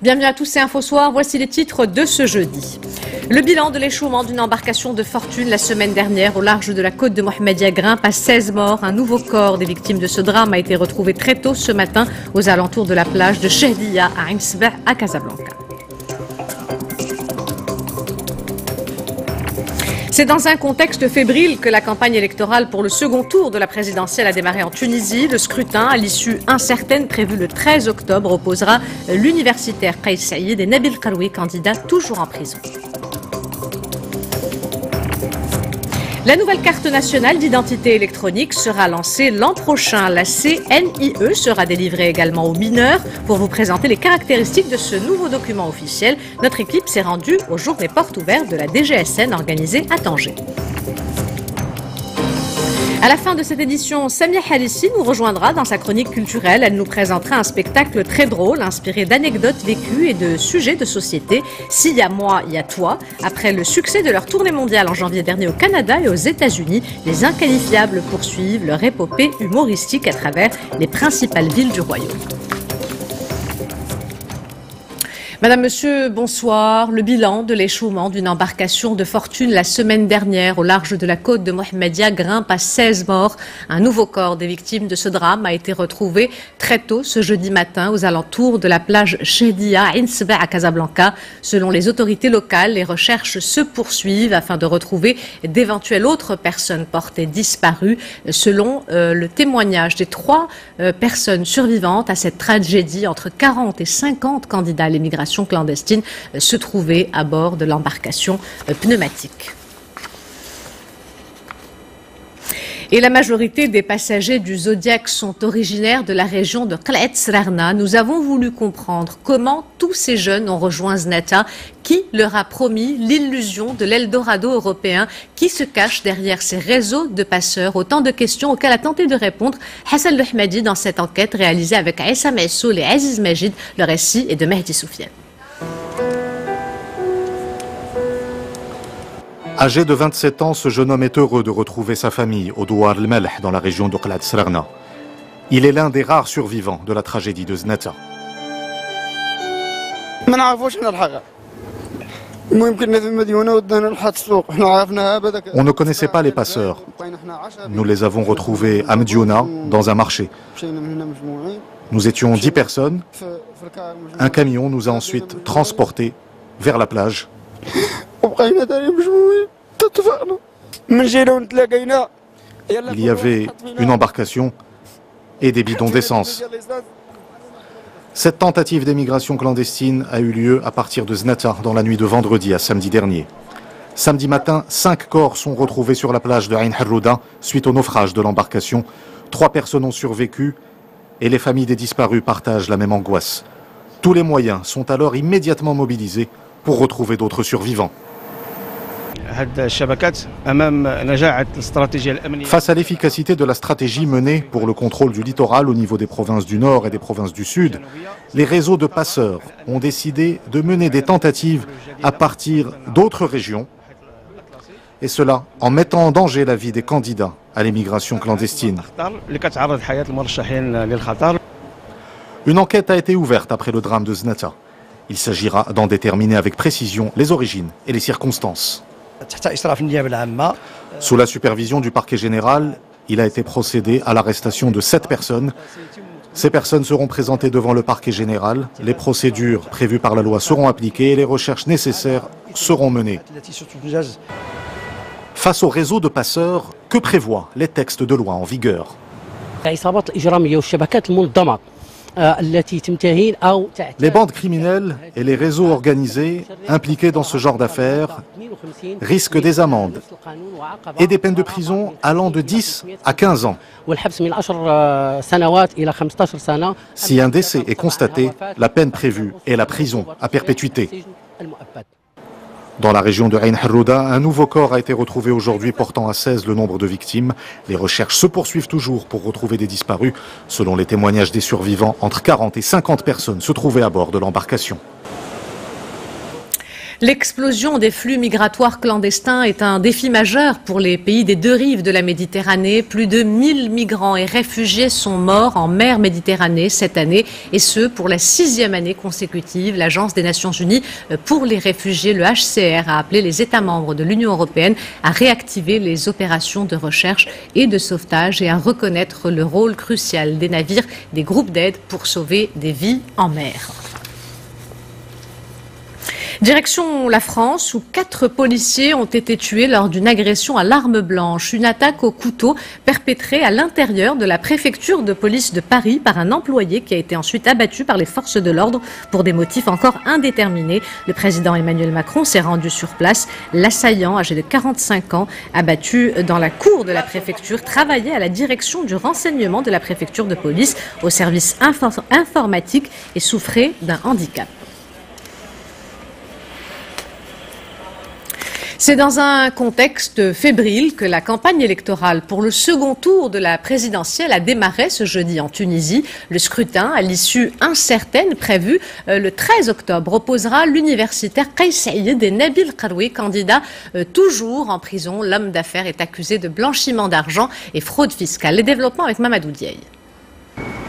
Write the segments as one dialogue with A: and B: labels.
A: Bienvenue à tous, c'est Info Soir. Voici les titres de ce jeudi. Le bilan de l'échouement d'une embarcation de fortune la semaine dernière au large de la côte de Mohammedia grimpe à 16 morts. Un nouveau corps des victimes de ce drame a été retrouvé très tôt ce matin aux alentours de la plage de Chehdia à Ain Sebaa à Casablanca. C'est dans un contexte fébrile que la campagne électorale pour le second tour de la présidentielle a démarré en Tunisie. Le scrutin, à l'issue incertaine prévue le 13 octobre, opposera l'universitaire Kais Saïd et Nabil Karoui, candidat toujours en prison. La nouvelle carte nationale d'identité électronique sera lancée l'an prochain. La CNIE sera délivrée également aux mineurs. Pour vous présenter les caractéristiques de ce nouveau document officiel, notre équipe s'est rendue aux Journées Portes Ouvertes de la DGSN organisée à Tanger. À la fin de cette édition, Samia Halissi nous rejoindra dans sa chronique culturelle. Elle nous présentera un spectacle très drôle, inspiré d'anecdotes vécues et de sujets de société. S'il y a moi, il y a toi. Après le succès de leur tournée mondiale en janvier dernier au Canada et aux États-Unis, les Inqualifiables poursuivent leur épopée humoristique à travers les principales villes du royaume. Madame, Monsieur, bonsoir. Le bilan de l'échouement d'une embarcation de fortune la semaine dernière au large de la côte de Mohammedia grimpe à 16 morts. Un nouveau corps des victimes de ce drame a été retrouvé très tôt ce jeudi matin aux alentours de la plage Chehdia à Ain Sebaa à Casablanca. Selon les autorités locales, les recherches se poursuivent afin de retrouver d'éventuelles autres personnes portées disparues. Selon le témoignage des 3 personnes survivantes à cette tragédie, entre 40 et 50 candidats à l'émigration clandestine se trouvaient à bord de l'embarcation pneumatique. Et la majorité des passagers du Zodiac sont originaires de la région de Qla'at Srarna. Nous avons voulu comprendre comment tous ces jeunes ont rejoint Znata, qui leur a promis l'illusion de l'Eldorado européen, qui se cache derrière ces réseaux de passeurs. Autant de questions auxquelles a tenté de répondre Hassan Lohmadi dans cette enquête réalisée avec Aïssa Maïsoul et Aziz Majid. Le récit est de Mehdi Soufiane.
B: Âgé de 27 ans, ce jeune homme est heureux de retrouver sa famille au Douar el-Melh dans la région de Qla'at Srarna. Il est l'un des rares survivants de la tragédie de Znata. On ne connaissait pas les passeurs. Nous les avons retrouvés à Mdiouna, dans un marché. Nous étions 10 personnes. Un camion nous a ensuite transportés vers la plage. Il y avait une embarcation et des bidons d'essence. Cette tentative d'émigration clandestine a eu lieu à partir de Znata dans la nuit de vendredi à samedi dernier. Samedi matin, 5 corps sont retrouvés sur la plage de Ain Harrouda suite au naufrage de l'embarcation. 3 personnes ont survécu et les familles des disparus partagent la même angoisse. Tous les moyens sont alors immédiatement mobilisés pour retrouver d'autres survivants. Face à l'efficacité de la stratégie menée pour le contrôle du littoral au niveau des provinces du Nord et des provinces du Sud, les réseaux de passeurs ont décidé de mener des tentatives à partir d'autres régions, et cela en mettant en danger la vie des candidats à l'émigration clandestine. Une enquête a été ouverte après le drame de Znata. Il s'agira d'en déterminer avec précision les origines et les circonstances. Sous la supervision du parquet général, il a été procédé à l'arrestation de 7 personnes. Ces personnes seront présentées devant le parquet général. Les procédures prévues par la loi seront appliquées et les recherches nécessaires seront menées. Face au réseau de passeurs, que prévoient les textes de loi en vigueur ? Les bandes criminelles et les réseaux organisés impliqués dans ce genre d'affaires risquent des amendes et des peines de prison allant de 10 à 15 ans. Si un décès est constaté, la peine prévue est la prison à perpétuité. Dans la région de Ain Harrouda, un nouveau corps a été retrouvé aujourd'hui portant à 16 le nombre de victimes. Les recherches se poursuivent toujours pour retrouver des disparus. Selon les témoignages des survivants, entre 40 et 50 personnes se trouvaient à bord de l'embarcation.
A: L'explosion des flux migratoires clandestins est un défi majeur pour les pays des deux rives de la Méditerranée. Plus de 1000 migrants et réfugiés sont morts en mer Méditerranée cette année, et ce pour la 6e année consécutive. L'Agence des Nations Unies pour les réfugiés, le HCR, a appelé les États membres de l'Union européenne à réactiver les opérations de recherche et de sauvetage et à reconnaître le rôle crucial des navires, des groupes d'aide pour sauver des vies en mer. Direction la France, où 4 policiers ont été tués lors d'une agression à l'arme blanche. Une attaque au couteau perpétrée à l'intérieur de la préfecture de police de Paris par un employé qui a été ensuite abattu par les forces de l'ordre pour des motifs encore indéterminés. Le président Emmanuel Macron s'est rendu sur place. L'assaillant, âgé de 45 ans, abattu dans la cour de la préfecture, travaillait à la direction du renseignement de la préfecture de police au service informatique et souffrait d'un handicap. C'est dans un contexte fébrile que la campagne électorale pour le second tour de la présidentielle a démarré ce jeudi en Tunisie. Le scrutin, à l'issue incertaine prévue le 13 octobre, opposera l'universitaire Kais Saïd et Nabil Karoui, candidat toujours en prison. L'homme d'affaires est accusé de blanchiment d'argent et fraude fiscale. Les développements avec Mamadou Diaye.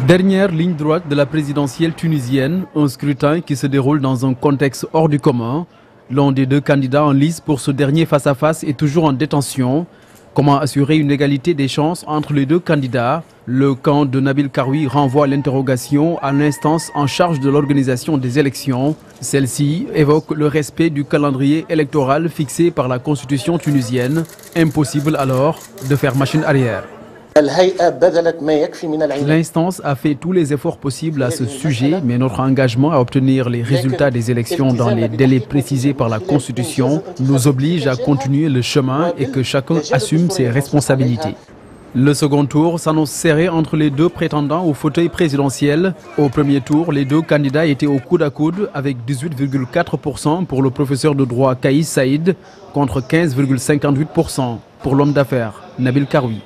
C: Dernière ligne droite de la présidentielle tunisienne, un scrutin qui se déroule dans un contexte hors du commun. L'un des deux candidats en lice pour ce dernier face-à-face est toujours en détention. Comment assurer une égalité des chances entre les deux candidats? Le camp de Nabil Karoui renvoie l'interrogation à l'instance en charge de l'organisation des élections. Celle-ci évoque le respect du calendrier électoral fixé par la constitution tunisienne. Impossible alors de faire machine arrière. L'instance a fait tous les efforts possibles à ce sujet, mais notre engagement à obtenir les résultats des élections dans les délais précisés par la Constitution nous oblige à continuer le chemin et que chacun assume ses responsabilités. Le second tour s'annonce serré entre les deux prétendants au fauteuil présidentiel. Au premier tour, les deux candidats étaient au coude à coude avec 18,4% pour le professeur de droit Kais Saïd contre 15,58% pour l'homme d'affaires Nabil Karoui.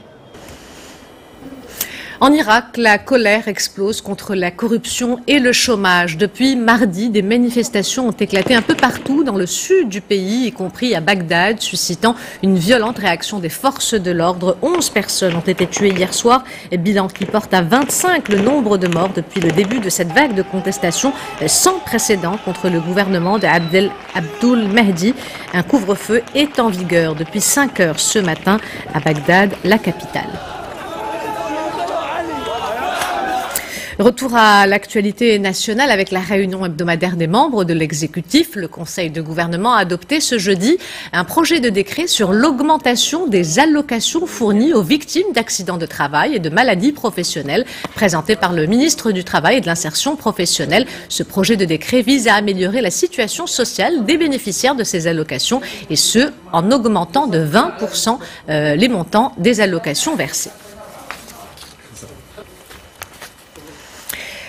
A: En Irak, la colère explose contre la corruption et le chômage. Depuis mardi, des manifestations ont éclaté un peu partout dans le sud du pays, y compris à Bagdad, suscitant une violente réaction des forces de l'ordre. 11 personnes ont été tuées hier soir, bilan qui porte à 25 le nombre de morts depuis le début de cette vague de contestation sans précédent contre le gouvernement de Abdul Mahdi. Un couvre-feu est en vigueur depuis 5 heures ce matin à Bagdad, la capitale. Retour à l'actualité nationale avec la réunion hebdomadaire des membres de l'exécutif. Le Conseil de gouvernement a adopté ce jeudi un projet de décret sur l'augmentation des allocations fournies aux victimes d'accidents de travail et de maladies professionnelles, présenté par le ministre du Travail et de l'Insertion professionnelle. Ce projet de décret vise à améliorer la situation sociale des bénéficiaires de ces allocations, et ce, en augmentant de 20% les montants des allocations versées.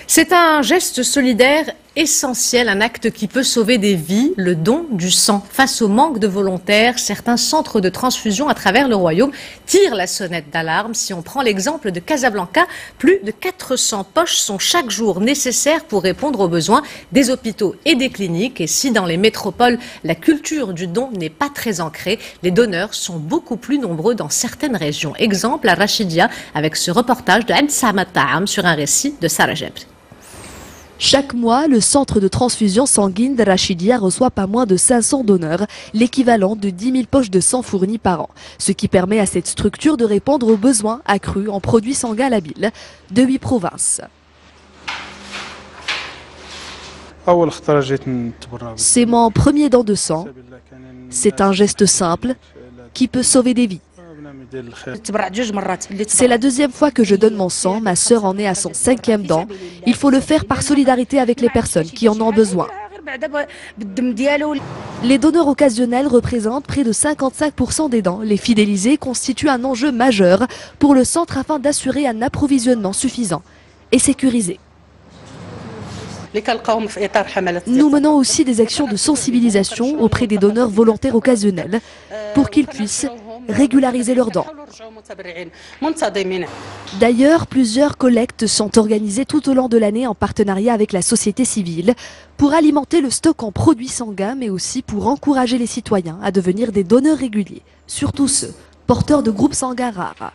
A: C'est un geste solidaire essentiel, un acte qui peut sauver des vies, le don du sang. Face au manque de volontaires, certains centres de transfusion à travers le royaume tirent la sonnette d'alarme. Si on prend l'exemple de Casablanca, plus de 400 poches sont chaque jour nécessaires pour répondre aux besoins des hôpitaux et des cliniques. Et si dans les métropoles, la culture du don n'est pas très ancrée, les donneurs sont beaucoup plus nombreux dans certaines régions. Exemple à Rachidia avec ce reportage de Aïd Samataam sur un récit de Sarah Jebri.
D: Chaque mois, le centre de transfusion sanguine de Rachidia reçoit pas moins de 500 donneurs, l'équivalent de 10 000 poches de sang fournies par an. Ce qui permet à cette structure de répondre aux besoins accrus en produits sanguins labiles de 8 provinces. C'est mon premier don de sang. C'est un geste simple qui peut sauver des vies. C'est la deuxième fois que je donne mon sang, ma sœur en est à son 5e don. Il faut le faire par solidarité avec les personnes qui en ont besoin. Les donneurs occasionnels représentent près de 55% des dons. Les fidéliser constitue un enjeu majeur pour le centre afin d'assurer un approvisionnement suffisant et sécurisé. Nous menons aussi des actions de sensibilisation auprès des donneurs volontaires occasionnels pour qu'ils puissent régulariser leurs dents. D'ailleurs, plusieurs collectes sont organisées tout au long de l'année en partenariat avec la société civile pour alimenter le stock en produits sanguins, mais aussi pour encourager les citoyens à devenir des donneurs réguliers, surtout ceux porteurs de groupes sanguins rares.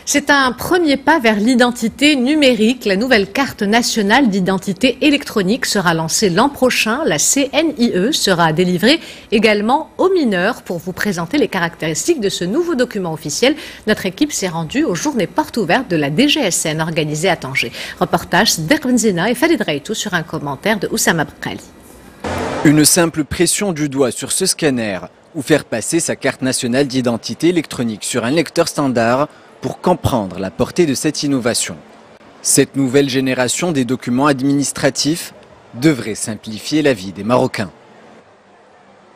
A: C'est un premier pas vers l'identité numérique. La nouvelle carte nationale d'identité électronique sera lancée l'an prochain. La CNIE sera délivrée également aux mineurs. Pour vous présenter les caractéristiques de ce nouveau document officiel, notre équipe s'est rendue aux journées portes ouvertes de la DGSN organisées à Tanger. Reportage Sder Benzina et Falid Reitou sur un commentaire de Oussama Bkali.
E: Une simple pression du doigt sur ce scanner ou faire passer sa carte nationale d'identité électronique sur un lecteur standard pour comprendre la portée de cette innovation. Cette nouvelle génération des documents administratifs devrait simplifier la vie des Marocains.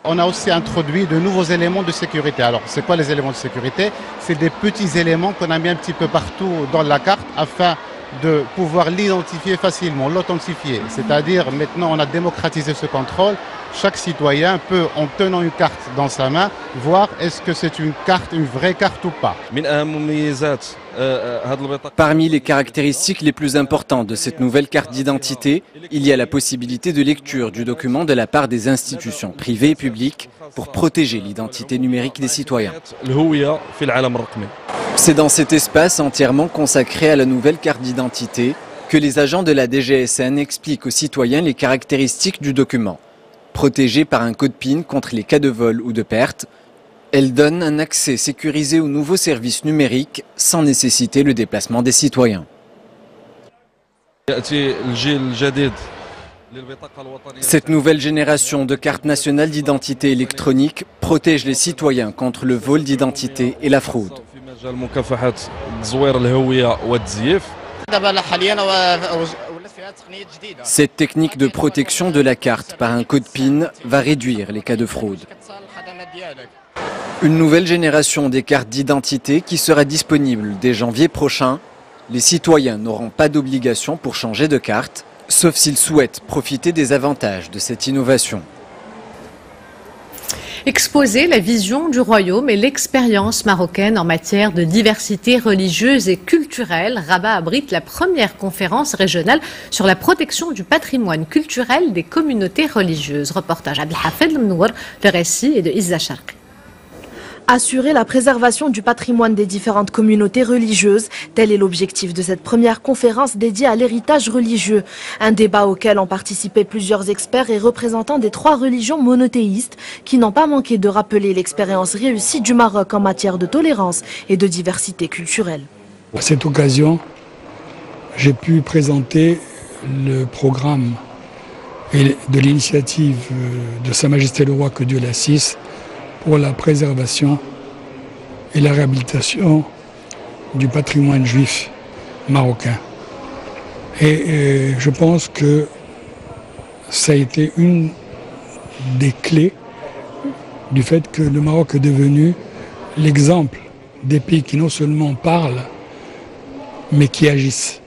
F: On a aussi introduit de nouveaux éléments de sécurité. Alors, c'est quoi les éléments de sécurité? C'est des petits éléments qu'on a mis un petit peu partout dans la carte afin de pouvoir l'identifier facilement, l'authentifier. C'est-à-dire, maintenant, on a démocratisé ce contrôle. Chaque citoyen peut, en tenant une carte dans sa main, voir est-ce que c'est une carte, une vraie carte ou pas.
E: Parmi les caractéristiques les plus importantes de cette nouvelle carte d'identité, il y a la possibilité de lecture du document de la part des institutions privées et publiques pour protéger l'identité numérique des citoyens. C'est dans cet espace entièrement consacré à la nouvelle carte d'identité que les agents de la DGSN expliquent aux citoyens les caractéristiques du document. Protégée par un code PIN contre les cas de vol ou de perte, elle donne un accès sécurisé aux nouveaux services numériques sans nécessiter le déplacement des citoyens. Cette nouvelle génération de cartes nationales d'identité électronique protège les citoyens contre le vol d'identité et la fraude. Cette technique de protection de la carte par un code PIN va réduire les cas de fraude. Une nouvelle génération des cartes d'identité qui sera disponible dès janvier prochain. Les citoyens n'auront pas d'obligation pour changer de carte, sauf s'ils souhaitent profiter des avantages de cette innovation.
A: Exposer la vision du royaume et l'expérience marocaine en matière de diversité religieuse et culturelle. Rabat abrite la première conférence régionale sur la protection du patrimoine culturel des communautés religieuses. Reportage Abdelhafed Lemnour, le récit est de Izza Sharqi.
D: Assurer la préservation du patrimoine des différentes communautés religieuses, tel est l'objectif de cette première conférence dédiée à l'héritage religieux. Un débat auquel ont participé plusieurs experts et représentants des 3 religions monothéistes qui n'ont pas manqué de rappeler l'expérience réussie du Maroc en matière de tolérance et de diversité culturelle.
G: À cette occasion, j'ai pu présenter le programme de l'initiative de Sa Majesté le Roi, que Dieu l'assiste, pour la préservation et la réhabilitation du patrimoine juif marocain. Et je pense que ça a été une des clés du fait que le Maroc est devenu l'exemple des pays qui non seulement parlent, mais qui agissent.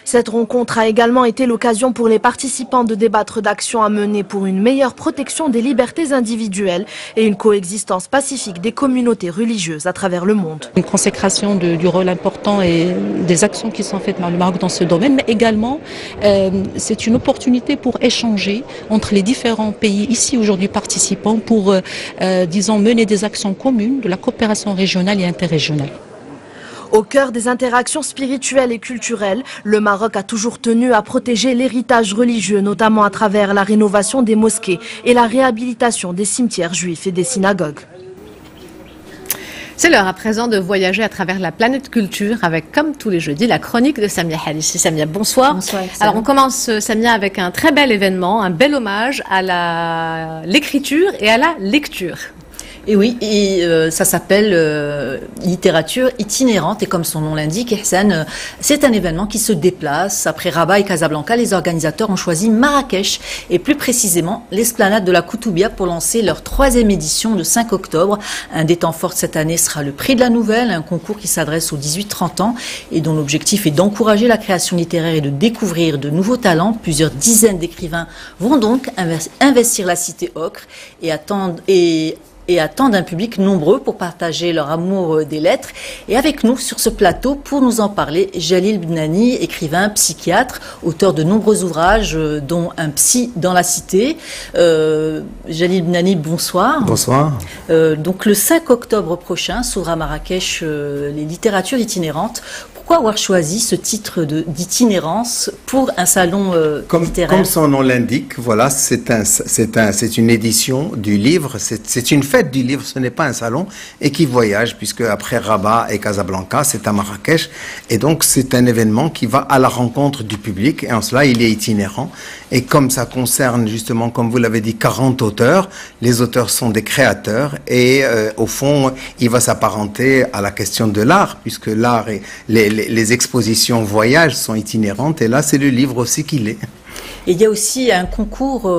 D: Cette rencontre a également été l'occasion pour les participants de débattre d'actions à mener pour une meilleure protection des libertés individuelles et une coexistence pacifique des communautés religieuses à travers le monde.
H: Une consécration du rôle important et des actions qui sont faites par le Maroc dans ce domaine, mais également c'est une opportunité pour échanger entre les différents pays ici aujourd'hui participants pour, disons, mener des actions communes de la coopération régionale et interrégionale.
D: Au cœur des interactions spirituelles et culturelles, le Maroc a toujours tenu à protéger l'héritage religieux, notamment à travers la rénovation des mosquées et la réhabilitation des cimetières juifs et des synagogues.
A: C'est l'heure à présent de voyager à travers la planète culture avec, comme tous les jeudis, la chronique de Samia Halissi. Samia, bonsoir.
I: Bonsoir.
A: Alors on commence, Samia, avec un très bel événement, un bel hommage à l'écriture et à la lecture.
I: Et oui, ça s'appelle littérature itinérante et comme son nom l'indique, Ihsan, c'est un événement qui se déplace. Après Rabat et Casablanca, les organisateurs ont choisi Marrakech et plus précisément l'esplanade de la Koutoubia pour lancer leur 3e édition le 5 octobre. Un des temps forts cette année sera le prix de la nouvelle, un concours qui s'adresse aux 18-30 ans et dont l'objectif est d'encourager la création littéraire et de découvrir de nouveaux talents. Plusieurs dizaines d'écrivains vont donc investir la cité ocre et et attendent un public nombreux pour partager leur amour des lettres. Et avec nous sur ce plateau, pour nous en parler, Jalil Bnani, écrivain, psychiatre, auteur de nombreux ouvrages, dont Un psy dans la cité. Jalil Bnani, bonsoir.
J: Bonsoir.
I: Donc le 5 octobre prochain s'ouvre à Marrakech les littératures itinérantes. Pourquoi avoir choisi ce titre d'itinérance pour un salon littéraire?
J: Comme son nom l'indique, voilà, c'est une édition du livre, c'est une fête du livre, ce n'est pas un salon, et qui voyage, puisque après Rabat et Casablanca, c'est à Marrakech, et donc c'est un événement qui va à la rencontre du public, et en cela il est itinérant, et comme ça concerne justement, comme vous l'avez dit, 40 auteurs, les auteurs sont des créateurs, et au fond, il va s'apparenter à la question de l'art, puisque l'art et les expositions voyages sont itinérantes, et là c'est le livre aussi qui l'est.
I: Et il y a aussi un concours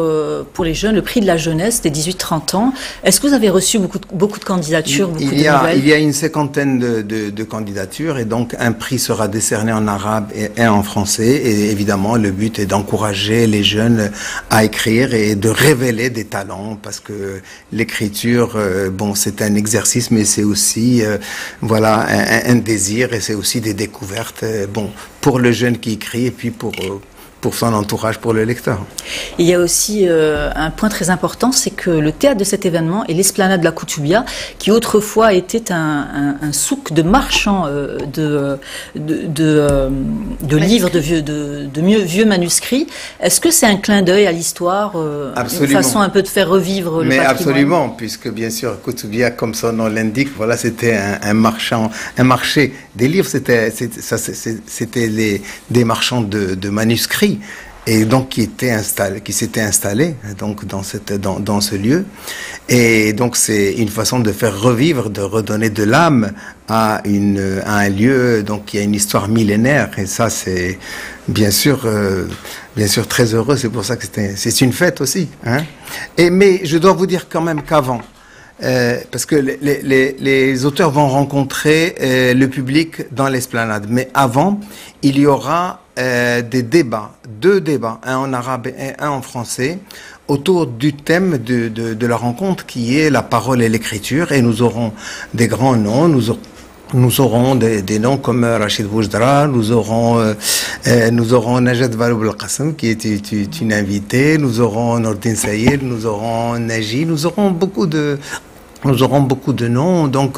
I: pour les jeunes, le prix de la jeunesse des 18-30 ans. Est-ce que vous avez reçu beaucoup de candidatures,
J: il y a une cinquantaine de candidatures, et donc un prix sera décerné en arabe et en français, et évidemment le but est d'encourager les jeunes à écrire et de révéler des talents, parce que l'écriture, bon, c'est un exercice, mais c'est aussi voilà, un désir, et c'est aussi des découvertes, bon, pour le jeune qui écrit, et puis pour son entourage, pour le lecteur.
I: Il y a aussi un point très important, c'est que le théâtre de cet événement est l'esplanade de la Koutoubia, qui autrefois était un souk de marchands de livres, de vieux manuscrits. Est-ce que c'est un clin d'œil à l'histoire, une façon un peu de faire revivre le patrimoine?
J: Absolument, puisque bien sûr, Koutoubia, comme son nom l'indique, voilà, c'était un marché des livres, c'était des marchands de manuscrits, et donc qui s'était installé donc dans ce lieu, et donc c'est une façon de faire revivre, de redonner de l'âme à un lieu donc qui a une histoire millénaire, et ça c'est bien sûr très heureux. C'est pour ça que c'est une fête aussi, hein. Mais je dois vous dire quand même qu'avant, parce que les auteurs vont rencontrer le public dans l'esplanade, mais avant il y aura deux débats, un en arabe et un en français, autour du thème de la rencontre, qui est la parole et l'écriture, et nous aurons des grands noms, nous aurons des noms comme Rachid Boujdra, nous aurons Najat Vallaud Belkacem qui est une invitée, nous aurons Nordine Sayed, nous aurons Naji, nous aurons beaucoup de noms donc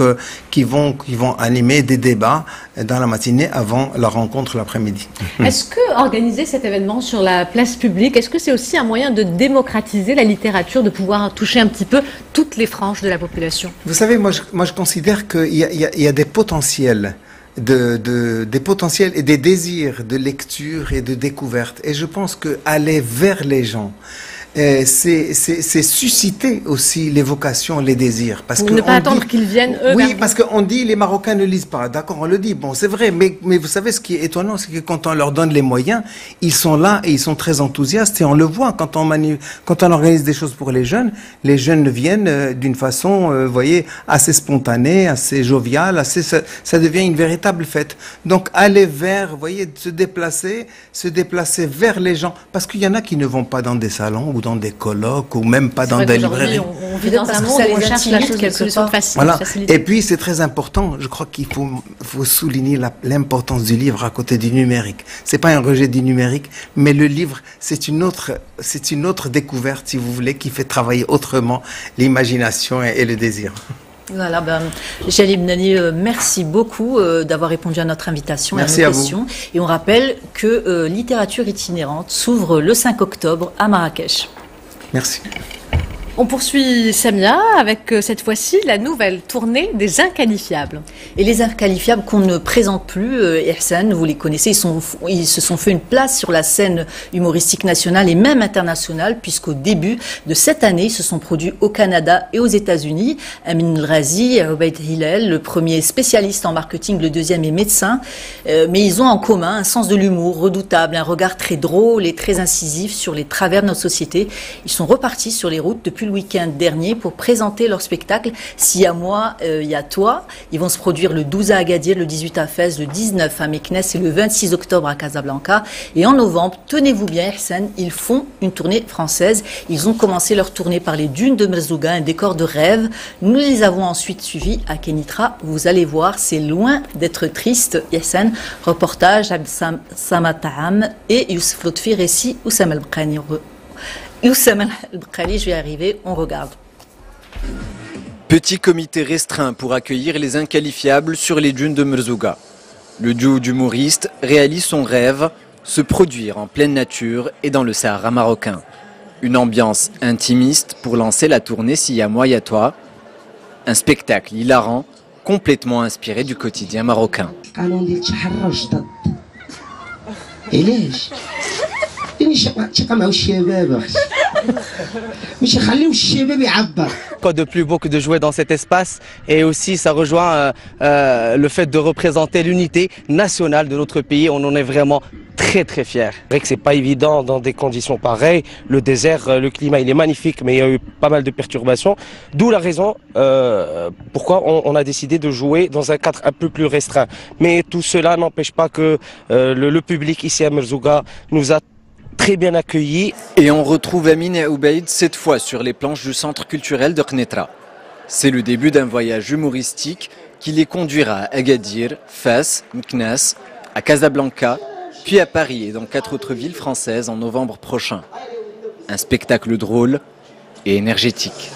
J: qui vont animer des débats dans la matinée avant la rencontre l'après-midi.
A: Est-ce que organiser cet événement sur la place publique, est-ce que c'est aussi un moyen de démocratiser la littérature, de pouvoir toucher un petit peu toutes les franges de la population?
J: Vous savez, moi je considère qu'il y a des potentiels. Des potentiels et des désirs de lecture et de découverte. Et je pense que aller vers les gens, c'est susciter aussi les vocations, les désirs. Parce que
A: ne pas attendre qu'ils viennent eux.
J: Oui, parce qu'on dit les Marocains ne lisent pas. D'accord, on le dit. Bon, c'est vrai. Mais vous savez, ce qui est étonnant, c'est que quand on leur donne les moyens, ils sont là et ils sont très enthousiastes. Et on le voit quand on organise des choses pour les jeunes viennent d'une façon, vous voyez, assez spontanée, assez joviale, ça devient une véritable fête. Donc, aller vers, vous voyez, se déplacer vers les gens. Parce qu'il y en a qui ne vont pas dans des salons ou dans des colloques ou même pas dans des librairies.
A: On vit dans un monde où on cherche la solution facile.
J: Voilà. Et puis c'est très important, je crois qu'il faut souligner l'importance du livre à côté du numérique. C'est pas un rejet du numérique, mais le livre c'est une autre découverte, si vous voulez, qui fait travailler autrement l'imagination et le désir.
I: Voilà, Jalil Bnani, merci beaucoup d'avoir répondu à notre invitation,
J: merci
I: à nos questions. Et on rappelle que Littérature itinérante s'ouvre le 5 octobre à Marrakech.
J: Merci.
A: On poursuit, Samia, avec cette fois-ci la nouvelle tournée des Inqualifiables.
I: Et les Inqualifiables qu'on ne présente plus, Ihsan, vous les connaissez, ils se sont fait une place sur la scène humoristique nationale et même internationale, puisqu'au début de cette année, ils se sont produits au Canada et aux États-Unis. Amin El-Razi, Obaid Hillel, le premier spécialiste en marketing, le deuxième est médecin. Mais ils ont en commun un sens de l'humour redoutable, un regard très drôle et très incisif sur les travers de notre société. Ils sont repartis sur les routes depuis le week-end dernier pour présenter leur spectacle Si à moi, il y a toi. Ils vont se produire le 12 à Agadir, le 18 à Fès, le 19 à Meknes et le 26 octobre à Casablanca. Et en novembre, tenez-vous bien, Ihsan, ils font une tournée française. Ils ont commencé leur tournée par les dunes de Merzouga, un décor de rêve. Nous les avons ensuite suivis à Kenitra. Vous allez voir, c'est loin d'être triste. Ihsan, reportage Samataam et Youssef Lotfi, récit Oussama El-Bqani. Oussama El-Bqani, je vais arriver, on regarde.
E: Petit comité restreint pour accueillir les inqualifiables sur les dunes de Merzouga. Le duo d'humoristes réalise son rêve, se produire en pleine nature et dans le Sahara marocain. Une ambiance intimiste pour lancer la tournée Si à moi, y a toi. Un spectacle hilarant, complètement inspiré du quotidien marocain.
K: Quoi de plus beau que de jouer dans cet espace, et aussi ça rejoint le fait de représenter l'unité nationale de notre pays. On en est vraiment très fiers. C'est vrai que c'est pas évident dans des conditions pareilles. Le désert, le climat il est magnifique, mais il y a eu pas mal de perturbations. D'où la raison pourquoi on a décidé de jouer dans un cadre un peu plus restreint. Mais tout cela n'empêche pas que le public ici à Merzouga nous a très bien accueillis.
E: Et on retrouve Amine et Oubaïd cette fois sur les planches du centre culturel de Knetra. C'est le début d'un voyage humoristique qui les conduira à Agadir, Fès, Meknès, à Casablanca, puis à Paris et dans 4 autres villes françaises en novembre prochain. Un spectacle drôle et énergétique.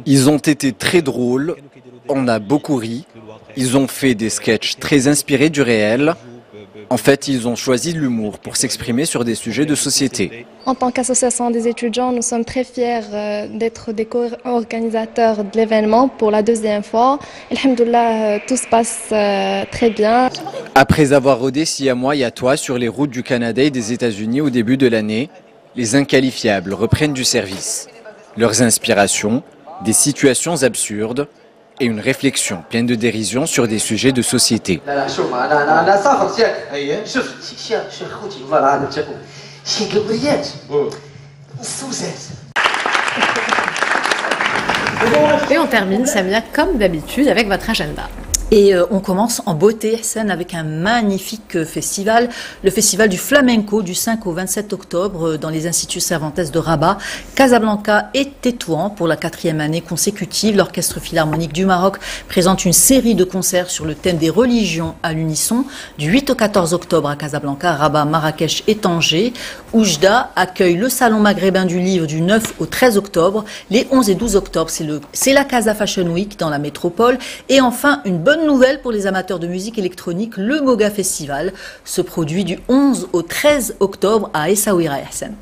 E: Ils ont été très drôles, on a beaucoup ri, ils ont fait des sketchs très inspirés du réel. En fait, ils ont choisi l'humour pour s'exprimer sur des sujets de société.
L: En tant qu'association des étudiants, nous sommes très fiers d'être des co-organisateurs de l'événement pour la 2e fois. Alhamdoulilah, tout se passe très bien.
E: Après avoir rodé Si à moi, y a toi sur les routes du Canada et des États-Unis au début de l'année, les inqualifiables reprennent du service. Leurs inspirations, des situations absurdes et une réflexion pleine de dérision sur des sujets de société.
A: Et on termine, Samia, comme d'habitude, avec votre agenda.
I: Et on commence en beauté, Ihsan, avec un magnifique festival, le festival du flamenco du 5 au 27 octobre dans les instituts Cervantes de Rabat, Casablanca et Tétouan. Pour la 4e année consécutive, l'Orchestre Philharmonique du Maroc présente une série de concerts sur le thème des religions à l'unisson. Du 8 au 14 octobre à Casablanca, Rabat, Marrakech et Tanger. Oujda accueille le Salon maghrébin du livre du 9 au 13 octobre. Les 11 et 12 octobre, c'est la Casa Fashion Week dans la métropole. Et enfin, une bonne nouvelle pour les amateurs de musique électronique, le Moga Festival se produit du 11 au 13 octobre à Essaouira, Ihsan.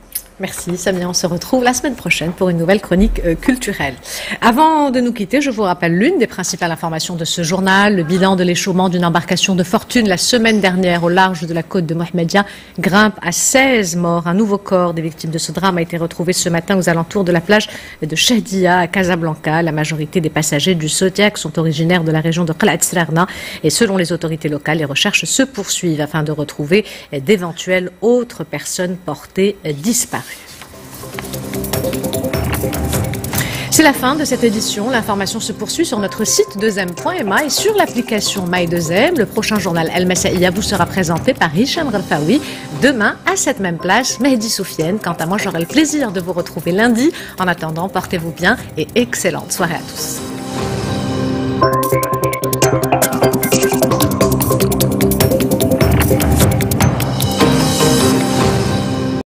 A: Merci Samia, on se retrouve la semaine prochaine pour une nouvelle chronique culturelle. Avant de nous quitter, je vous rappelle l'une des principales informations de ce journal. Le bilan de l'échouement d'une embarcation de fortune la semaine dernière au large de la côte de Mohammedia grimpe à 16 morts. Un nouveau corps des victimes de ce drame a été retrouvé ce matin aux alentours de la plage de Chahdia à Casablanca. La majorité des passagers du Zodiac sont originaires de la région de Qalat Srarna et selon les autorités locales, les recherches se poursuivent afin de retrouver d'éventuelles autres personnes portées disparues. C'est la fin de cette édition. L'information se poursuit sur notre site 2m.ma et sur l'application My2M. Le prochain journal El Massaïa vous sera présenté par Hicham Ghalfaoui demain à cette même place. Mehdi Soufiane. Quant à moi, j'aurai le plaisir de vous retrouver lundi. En attendant, portez-vous bien et excellente soirée à tous.